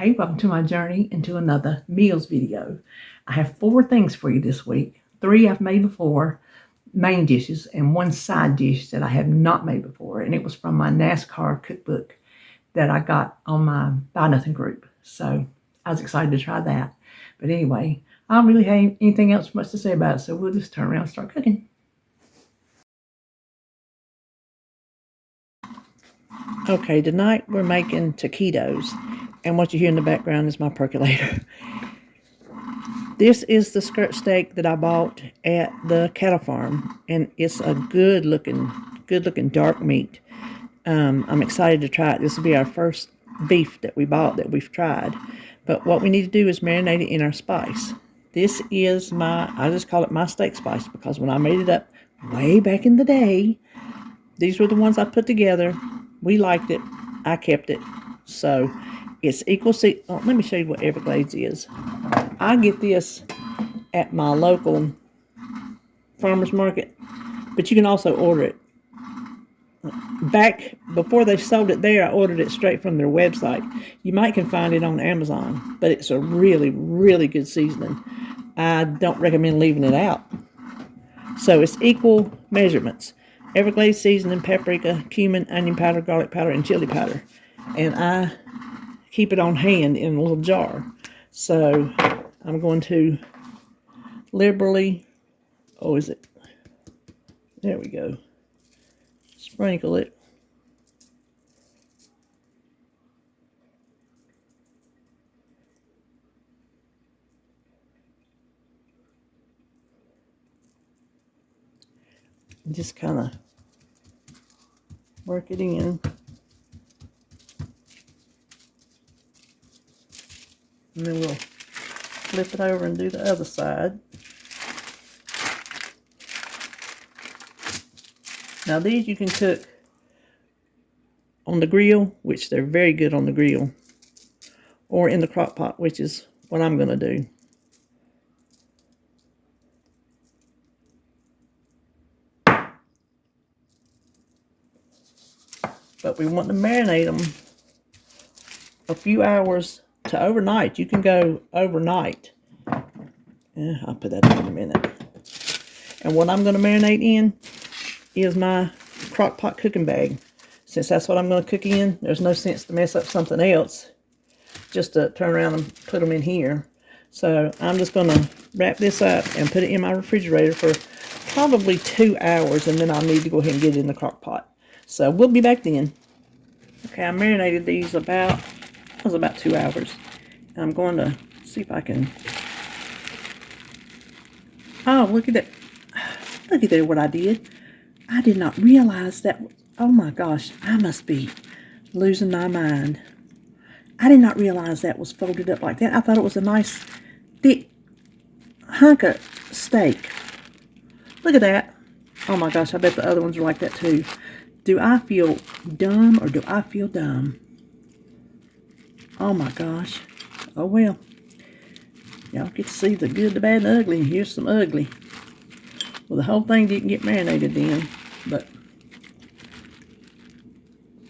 Hey, welcome to my journey into another meals video. I have 4 things for you this week. 3 I've made before, main dishes, and 1 side dish that I have not made before. And it was from my NASCAR cookbook that I got on my Buy Nothing group. So I was excited to try that. But anyway, I don't really have anything else much to say about it, so we'll just turn around and start cooking. Okay, tonight we're making taquitos. And what you hear in the background is my percolator. This is the skirt steak that I bought at the cattle farm, and it's a good looking dark meat. I'm excited to try it. This will be our first beef that we bought that we've tried. But what we need to do is marinate it in our spice. This is I just call it my steak spice because when I made it up way back in the day, these were the ones I put together. We liked it. I kept it. So it's equal. Let me show you what Everglades is. I get this at my local farmer's market, but you can also order it. Back before they sold it there, I ordered it straight from their website. You might can find it on Amazon, but it's a really, really good seasoning. I don't recommend leaving it out. So it's equal measurements. Everglades seasoning, paprika, cumin, onion powder, garlic powder, and chili powder. And I keep it on hand in a little jar. So I'm going to liberally, there we go. Sprinkle it. Just kind of work it in. And then we'll flip it over and do the other side. Now these you can cook on the grill, which they're very good on the grill, or in the crock pot, which is what I'm going to do. But we want to marinate them a few hours to overnight. You can go overnight. I'll put that in a minute. And what I'm going to marinate in is my Crock-pot cooking bag. Since that's what I'm going to cook in, there's no sense to mess up something else just to turn around and put them in here. So I'm just going to wrap this up and put it in my refrigerator for probably 2 hours, and then I'll need to go ahead and get it in the Crock-pot. So we'll be back then. Okay, I marinated these about 2 hours. And I'm going to see if I can... Oh, look at that. Look at there what I did. I did not realize that. Oh my gosh, I must be losing my mind. I did not realize that was folded up like that. I thought it was a nice thick hunk of steak. Look at that. Oh my gosh, I bet the other ones are like that too. Do I feel dumb or do I feel dumb? Oh my gosh. Oh well. Y'all get to see the good, the bad, and the ugly. Here's some ugly. Well, the whole thing didn't get marinated then, but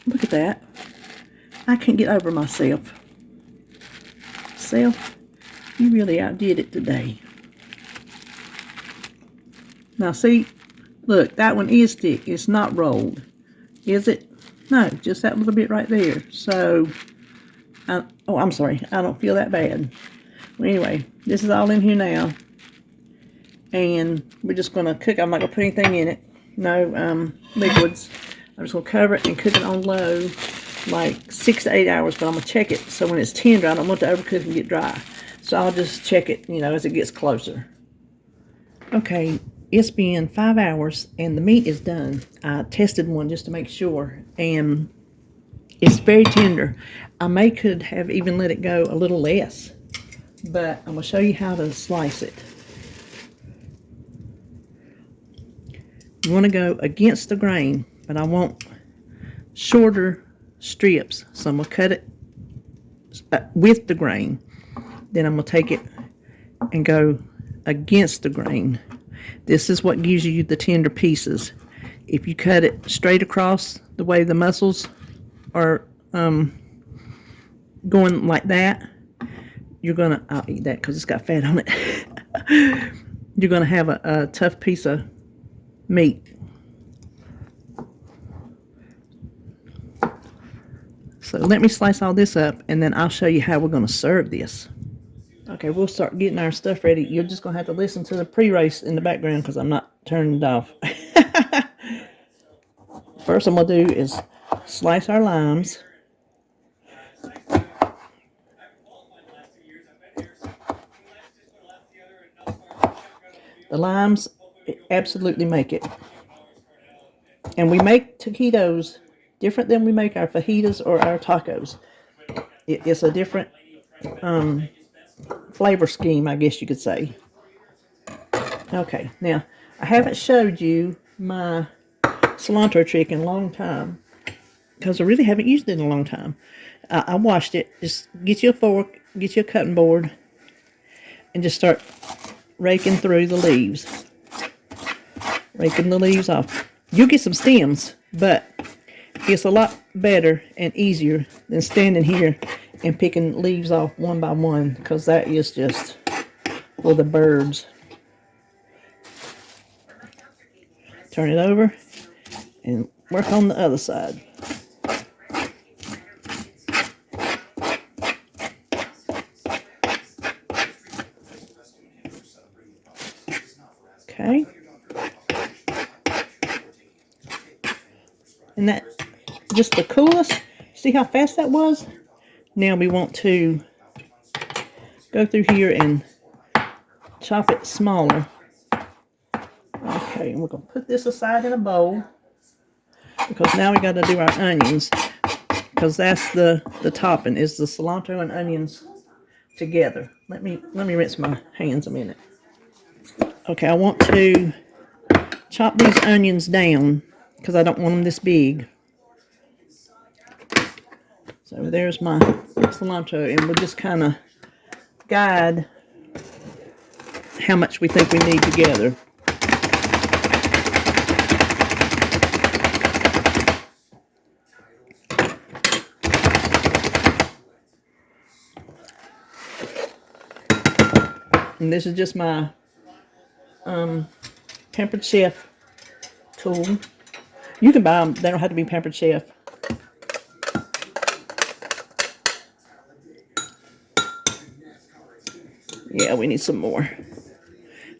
look at that. I can't get over myself. Self, you really outdid it today. Now see, look, that one is thick. It's not rolled. Is it? No, just that little bit right there. So, oh, I'm sorry. I don't feel that bad. Well, anyway, this is all in here now. And we're just going to cook. I'm not going to put anything in it. No liquids. I'm just going to cover it and cook it on low like 6 to 8 hours. But I'm going to check it so when it's tender, I don't want to overcook and get dry. So I'll just check it, as it gets closer. Okay. It's been 5 hours and the meat is done. I tested one just to make sure, and it's very tender. I could have even let it go a little less, but I'm going to show you how to slice it. You want to go against the grain, but I want shorter strips, so I'm going to cut it with the grain. Then I'm going to take it and go against the grain. This is what gives you the tender pieces. If you cut it straight across the way the muscles are going like that, you're gonna, I'll eat that because it's got fat on it. You're gonna have a tough piece of meat. So let me slice all this up, and then I'll show you how we're gonna serve this. Okay, we'll start getting our stuff ready. You're just gonna have to listen to the pre-race in the background because I'm not turning it off. First I'm gonna do is slice our limes. The limes absolutely make it. And we make taquitos different than we make our fajitas or our tacos. It's a different flavor scheme, I guess you could say. Okay, now I haven't showed you my cilantro trick in a long time because I really haven't used it in a long time. I washed it. Just get you a fork, get you a cutting board, and just start raking through the leaves. Raking the leaves off. You'll get some stems, but it's a lot better and easier than standing here and picking leaves off one by one, because that is just for the birds. Turn it over and work on the other side. Okay. And that, just the coolest. See how fast that was? Now we want to go through here and chop it smaller. Okay, and we're going to put this aside in a bowl because now we got to do our onions, because that's the topping is the cilantro and onions together. Let me rinse my hands a minute. Okay, I want to chop these onions down because I don't want them this big. So there's my cilantro, and we'll just kind of guide how much we think we need together. And this is just my Pampered Chef tool. You can buy them. They don't have to be Pampered Chef. Yeah, we need some more.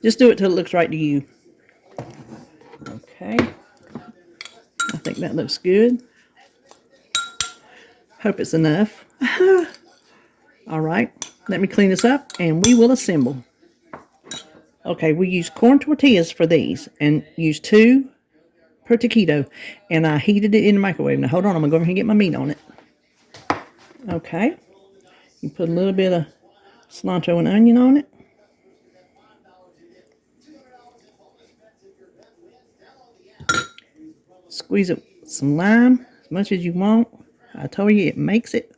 Just do it till it looks right to you. Okay. I think that looks good. Hope it's enough. All right. Let me clean this up and we will assemble. Okay, we use corn tortillas for these and use 2 per taquito. And I heated it in the microwave. Now hold on, I'm going to go over here and get my meat on it. Okay. You put a little bit of cilantro and onion on it. Squeeze it with some lime, as much as you want. I told you it makes it.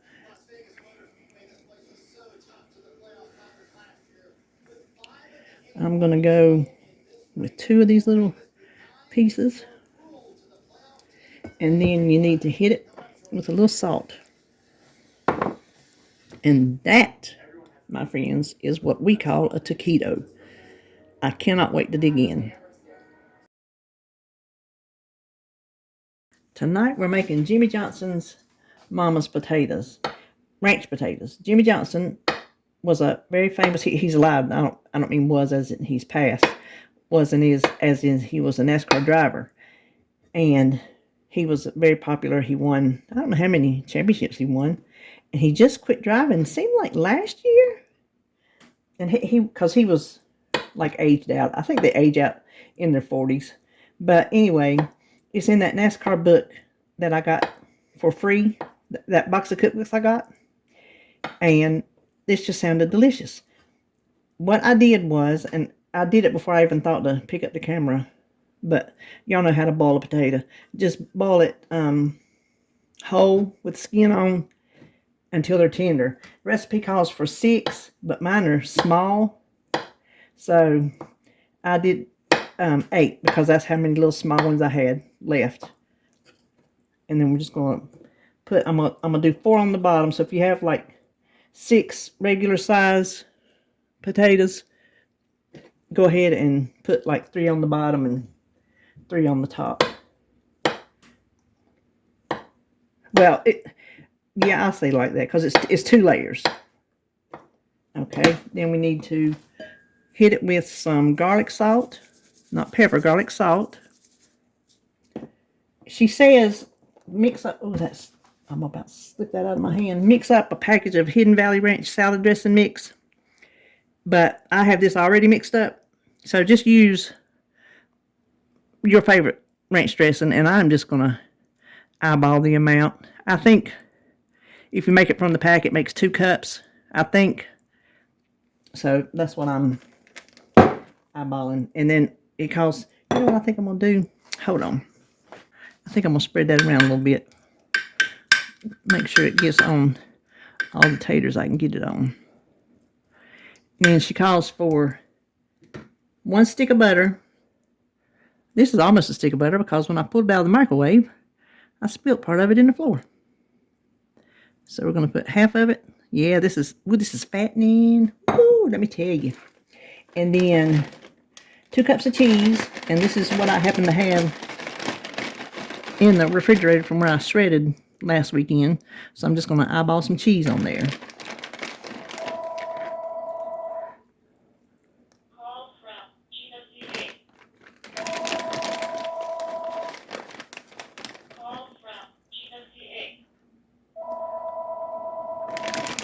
I'm going to go with 2 of these little pieces. And then you need to hit it with a little salt. And that, my friends, is what we call a taquito. I cannot wait to dig in. Tonight we're making Jimmie Johnson's Mama's potatoes, ranch potatoes. Jimmie Johnson was a very famous, he's alive, I don't mean was as in he's passed, was and is as in he was a NASCAR driver. And he was very popular. He won, I don't know how many championships he won. And he just quit driving, seemed like last year. And because he was like aged out. I think they age out in their 40s. But anyway, it's in that NASCAR book that I got for free. That box of cookbooks I got. And this just sounded delicious. What I did was, and I did it before I even thought to pick up the camera, but y'all know how to boil a potato. Just boil it whole with skin on until they're tender. Recipe calls for 6, but mine are small. So I did 8 because that's how many little small ones I had left. And then we're just going to put, I'm gonna do 4 on the bottom. So if you have like 6 regular size potatoes, go ahead and put like 3 on the bottom and 3 on the top. Well, yeah, I'll say like that because it's 2 layers. Okay, then we need to hit it with some garlic salt, not pepper, garlic salt. She says mix up, I'm about to slip that out of my hand. Mix up a package of Hidden Valley Ranch salad dressing mix. But I have this already mixed up. So just use your favorite ranch dressing, and I'm just going to eyeball the amount. I think if you make it from the pack, it makes 2 cups, I think. So that's what I'm eyeballing. And then it costs, you know what I think I'm going to do? Hold on. I think I'm going to spread that around a little bit. Make sure it gets on all the taters I can get it on. And then she calls for 1 stick of butter. This is almost a stick of butter because when I pulled it out of the microwave, I spilled part of it in the floor. So we're going to put half of it. Yeah, this is fattening. Ooh, let me tell you. And then 2 cups of cheese. And this is what I happen to have in the refrigerator from where I shredded last weekend. So I'm just going to eyeball some cheese on there.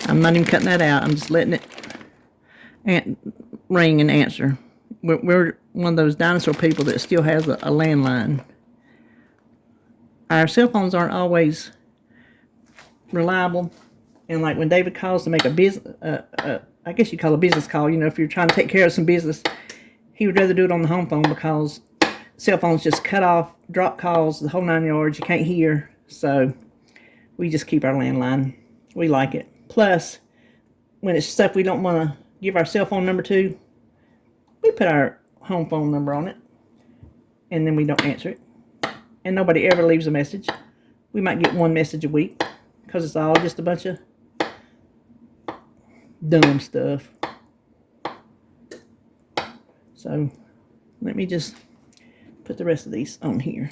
I'm not even cutting that out. I'm just letting it ring and answer. We're one of those dinosaur people that still has a landline. Our cell phones aren't always reliable. And like when David calls to make a business, I guess you call a business call, you know, if you're trying to take care of some business, he would rather do it on the home phone because cell phones just cut off, drop calls, the whole 9 yards, you can't hear. So we just keep our landline. We like it. Plus, when it's stuff we don't want to give our cell phone number to, we put our home phone number on it, and then we don't answer it. And nobody ever leaves a message. We might get 1 message a week, because it's all just a bunch of dumb stuff. So, let me just put the rest of these on here.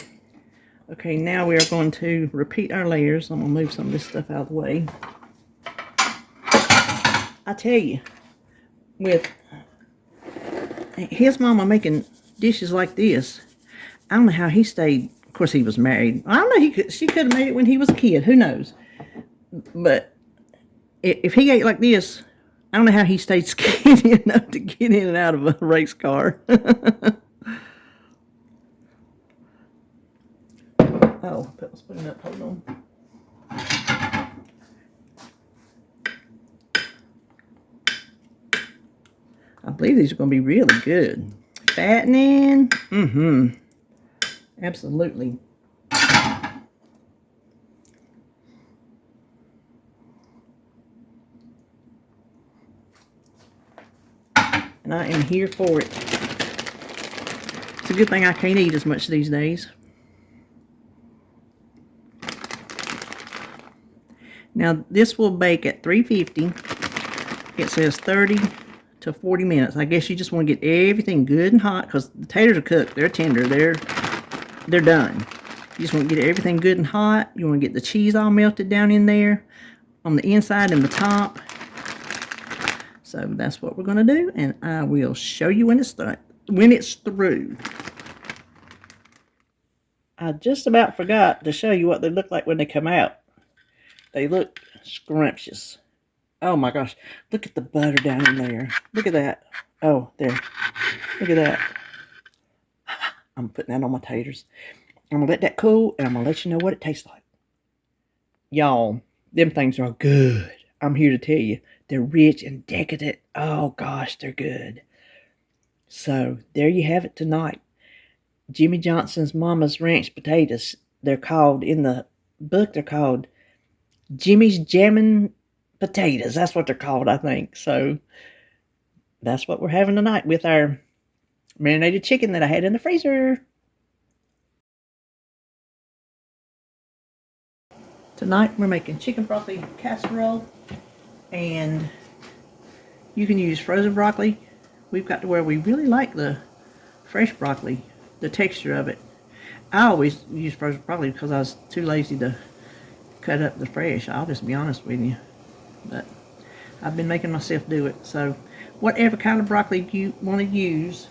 Okay, now we are going to repeat our layers. I'm going to move some of this stuff out of the way. I tell you, with his mama making dishes like this, I don't know how he stayed. Of course, he was married. I don't know. She could have made it when he was a kid. Who knows? But if he ate like this, I don't know how he stayed skinny enough to get in and out of a race car. Oh, that was putting up. Hold on. I believe these are going to be really good. Fattening. Absolutely. And I am here for it. It's a good thing I can't eat as much these days. Now, this will bake at 350. It says 30 to 40 minutes. I guess you just want to get everything good and hot because the taters are cooked. They're tender. They're done. You just want to get everything good and hot. You want to get the cheese all melted down in there on the inside and the top. So that's what we're going to do, and I will show you when it's through. I just about forgot to show you what they look like when they come out. They look scrumptious. Oh my gosh, look at the butter down in there. Look at that. Oh, there. Look at that. I'm putting that on my taters. I'm going to let that cool, and I'm going to let you know what it tastes like. Y'all, them things are good. I'm here to tell you. They're rich and decadent. Oh gosh, they're good. So, there you have it tonight. Jimmie Johnson's Mama's Ranch Potatoes. They're called, in the book, they're called Jimmie's Jammin potatoes. That's what they're called, I think. So that's what we're having tonight with our marinated chicken that I had in the freezer. Tonight we're making chicken frothy casserole. And you can use frozen broccoli. We've got to where we really like the fresh broccoli, the texture of it. I always use frozen broccoli because I was too lazy to cut up the fresh. I'll just be honest with you. But I've been making myself do it. So whatever kind of broccoli you want to use,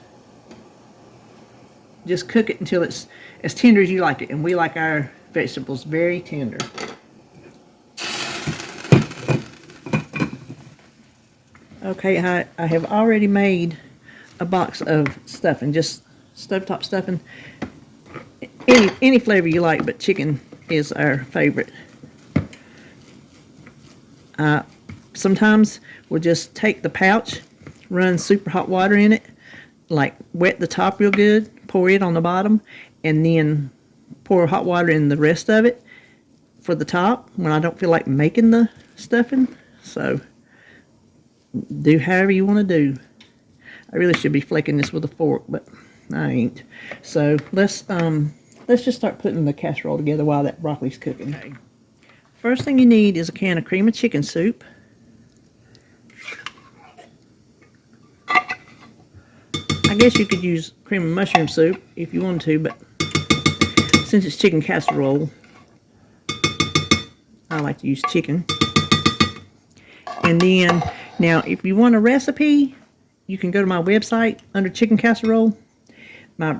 just cook it until it's as tender as you like it. And we like our vegetables very tender. Okay, I have already made a box of stuffing, just stovetop stuffing. Any flavor you like, but chicken is our favorite. Sometimes we'll just take the pouch, run super hot water in it, like wet the top real good, pour it on the bottom, and then pour hot water in the rest of it for the top when I don't feel like making the stuffing. So do however you want to do. I really should be flicking this with a fork, but I ain't. So let's just start putting the casserole together while that broccoli's cooking. Okay. First thing you need is a can of cream of chicken soup. I guess you could use cream of mushroom soup if you wanted to, but since it's chicken casserole, I like to use chicken. And then, now if you want a recipe, you can go to my website under chicken casserole. My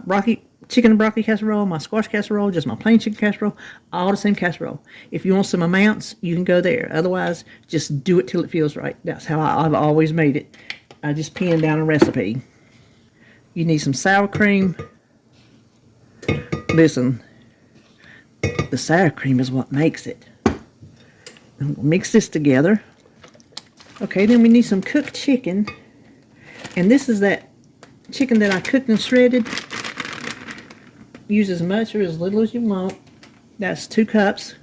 chicken and broccoli casserole, my squash casserole, just my plain chicken casserole, all the same casserole. If you want some amounts, you can go there. Otherwise, just do it till it feels right. That's how I've always made it. I just pen down a recipe. You need some sour cream. Listen, the sour cream is what makes it. And we'll mix this together. Okay, then we need some cooked chicken. And this is that chicken that I cooked and shredded. Use as much or as little as you want. That's 2 cups.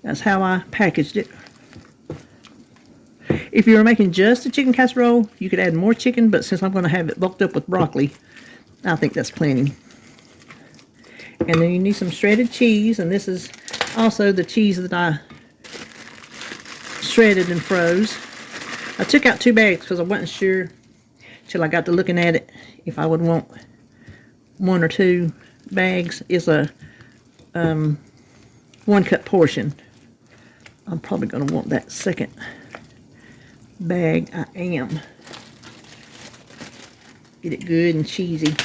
That's how I packaged it. If you were making just a chicken casserole, you could add more chicken, but since I'm going to have it bulked up with broccoli, I think that's plenty. And then you need some shredded cheese, and this is also the cheese that I shredded and froze. I took out 2 bags because I wasn't sure till I got to looking at it if I would want 1 or 2 bags. Is a 1 cup portion. I'm probably going to want that second bag. I am. Get it good and cheesy.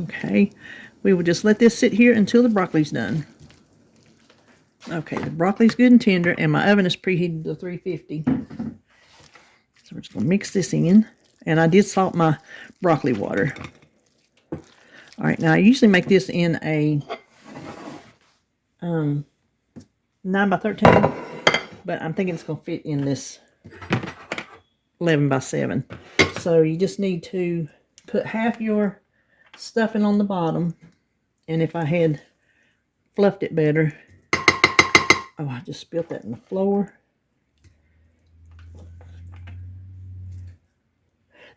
Okay, we will just let this sit here until the broccoli's done. Okay, the broccoli's good and tender, and my oven is preheated to 350. So we're just going to mix this in. And I did salt my broccoli water. Alright, now I usually make this in a 9 by 13, but I'm thinking it's going to fit in this 11 by 7. So you just need to put half your stuffing on the bottom, and if I had fluffed it better, oh, I just spilled that in the floor.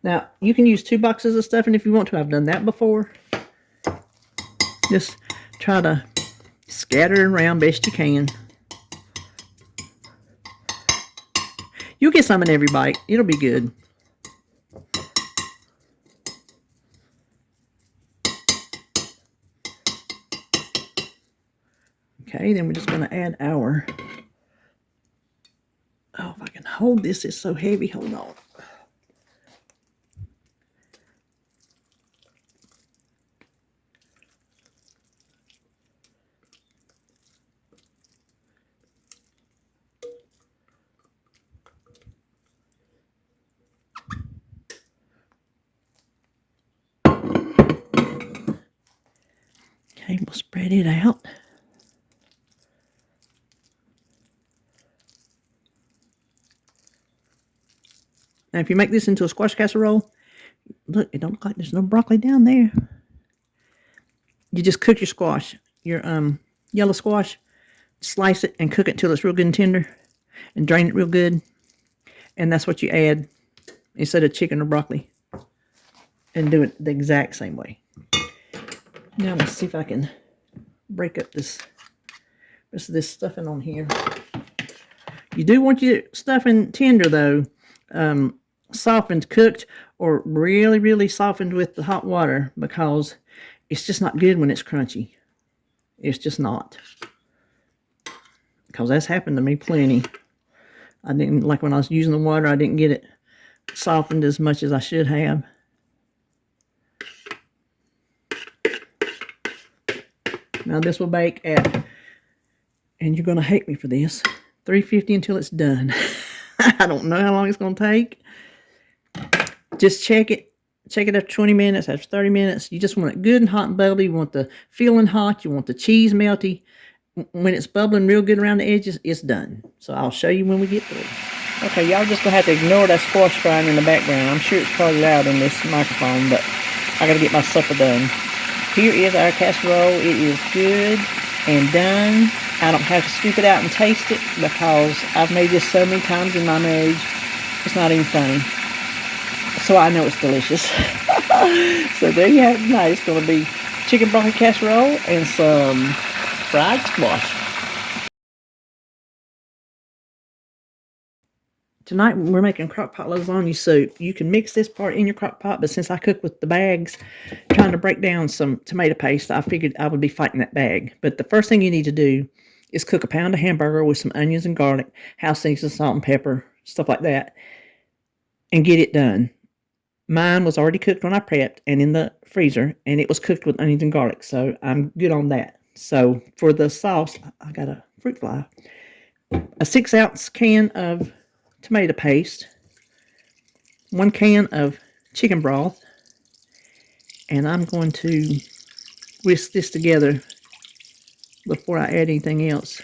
Now, you can use 2 boxes of stuffing if you want to. I've done that before. Just try to scatter it around best you can. You'll get some in every bite. It'll be good. Okay, then we're just going to add our... Oh, if I can hold this, it's so heavy. Hold on. Okay, we'll spread it out. Now, if you make this into a squash casserole, look, it don't look like there's no broccoli down there. You just cook your squash, your yellow squash, slice it and cook it till it's real good and tender, and drain it real good. And that's what you add instead of chicken or broccoli. And do it the exact same way. Now let's see if I can break up this rest of this stuffing on here. You do want your stuffing tender though, softened, cooked, or really, really softened with the hot water, because it's just not good when it's crunchy. It's just not. Because that's happened to me plenty. I didn't, like when I was using the water, I didn't get it softened as much as I should have. Now this will bake at, and you're going to hate me for this, 350 until it's done. I don't know how long it's going to take. Just check it. Check it after 20 minutes, after 30 minutes. You just want it good and hot and bubbly. You want the filling hot. You want the cheese melty. When it's bubbling real good around the edges, it's done. So I'll show you when we get through. Okay, y'all just going to have to ignore that squash frying in the background. I'm sure it's probably loud in this microphone, but I got to get my supper done. Here is our casserole. It is good and done. I don't have to scoop it out and taste it because I've made this so many times in my marriage. It's not even funny. So I know it's delicious. So there you have it tonight. It's going to be chicken broccoli casserole and some fried squash. Tonight we're making crock-pot lasagna soup. You can mix this part in your crock-pot, but since I cook with the bags, trying to break down some tomato paste, I figured I would be fighting that bag. But the first thing you need to do is cook a pound of hamburger with some onions and garlic, house seasoned salt and pepper, stuff like that, and get it done. Mine was already cooked when I prepped and in the freezer, and it was cooked with onions and garlic, so I'm good on that. So for the sauce, I got a fruit fly. A 6-ounce can of tomato paste, 1 can of chicken broth, and I'm going to whisk this together before I add anything else.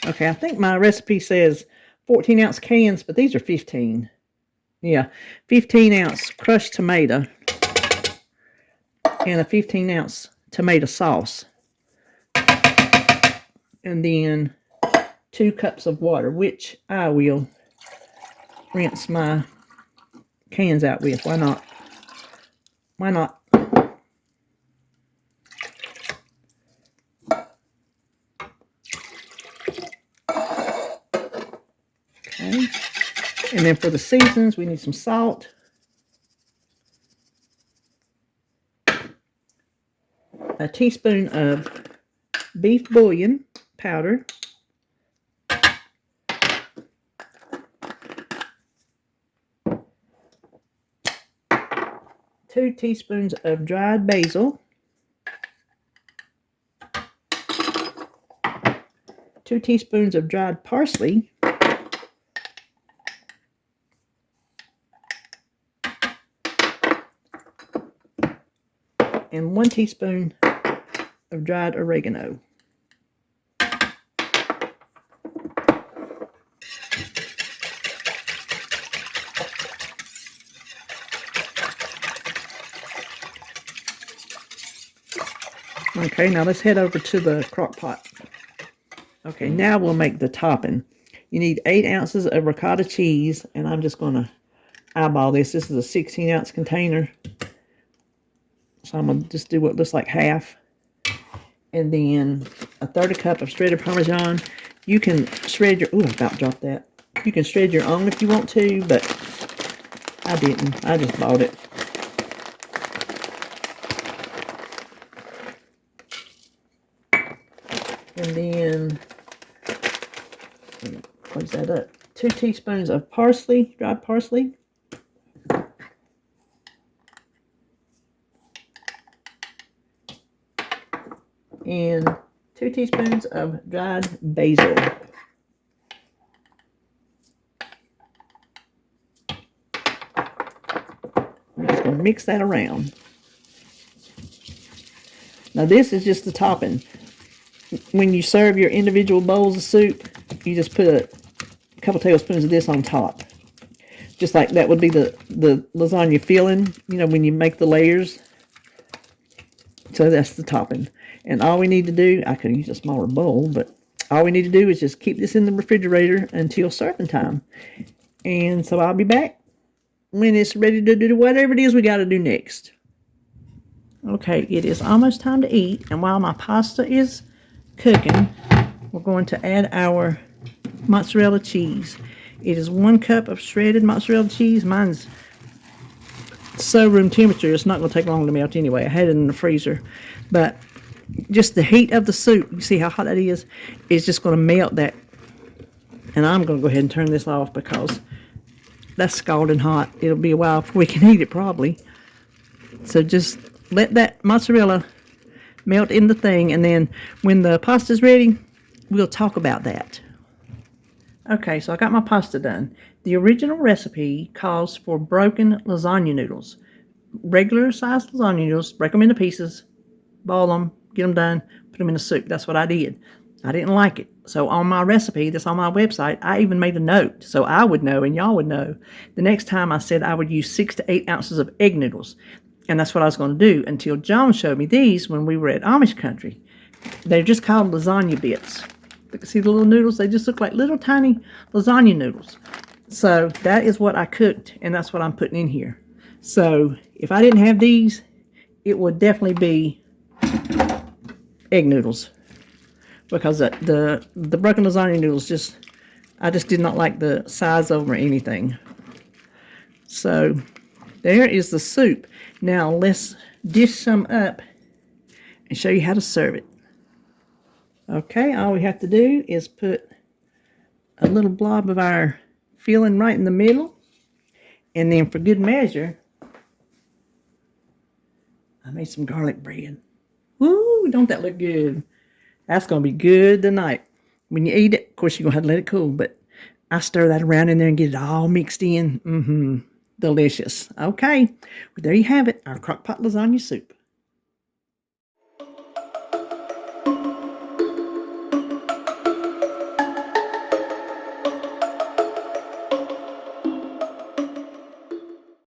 Okay, I think my recipe says 14-ounce cans, but these are 15. Yeah, 15-ounce crushed tomato and a 15-ounce tomato sauce. And then 2 cups of water, which I will rinse my cans out with. Why not? Why not? Okay. And then for the seasons, we need some salt, a teaspoon of beef bouillon powder, 2 teaspoons of dried basil, 2 teaspoons of dried parsley, and 1 teaspoon of dried oregano. Okay, now let's head over to the crock pot. Okay, now we'll make the topping. You need 8 ounces of ricotta cheese, and I'm just going to eyeball this. This is a 16-ounce container. So I'm going to just do what looks like half. And then a 1/3 cup of shredded Parmesan. You can shred your, ooh, I about dropped that. You can shred your own if you want to, but I didn't. I just bought it. And then, close that up. 2 teaspoons of parsley, dried parsley. And 2 teaspoons of dried basil. I'm just going to mix that around. Now this is just the topping. When you serve your individual bowls of soup, you just put a couple tablespoons of this on top. Just like that would be the lasagna filling, you know, when you make the layers. So that's the topping. And all we need to do, I could use a smaller bowl, but all we need to do is just keep this in the refrigerator until serving time. And so I'll be back when it's ready to do whatever it is we got to do next. Okay, it is almost time to eat. And while my pasta is cooking, we're going to add our mozzarella cheese. It is 1 cup of shredded mozzarella cheese. Mine's so room temperature, it's not going to take long to melt anyway. I had it in the freezer. But just the heat of the soup, you see how hot that is just going to melt that. And I'm going to go ahead and turn this off because that's scalding hot. It'll be a while before we can eat it probably. So just let that mozzarella melt in the thing, and then when the pasta's ready, we'll talk about that. Okay, so I got my pasta done. The original recipe calls for broken lasagna noodles. Regular sized lasagna noodles, break them into pieces, ball them, get them done, put them in the soup. That's what I did. I didn't like it. So on my recipe that's on my website, I even made a note so I would know and y'all would know. The next time I said I would use 6 to 8 ounces of egg noodles. And that's what I was going to do until John showed me these when we were at Amish country. They're just called lasagna bits. See the little noodles? They just look like little tiny lasagna noodles. So that is what I cooked, and that's what I'm putting in here. So if I didn't have these, it would definitely be egg noodles. Because the broken lasagna noodles I just did not like the size of them or anything. So there is the soup. Now let's dish some up and show you how to serve it. Okay, all we have to do is put a little blob of our filling right in the middle. And then for good measure, I made some garlic bread. Woo, don't that look good? That's going to be good tonight. When you eat it, of course, you're going to have to let it cool. But I stir that around in there and get it all mixed in. Delicious. Okay, well, there you have it, our crock pot lasagna soup.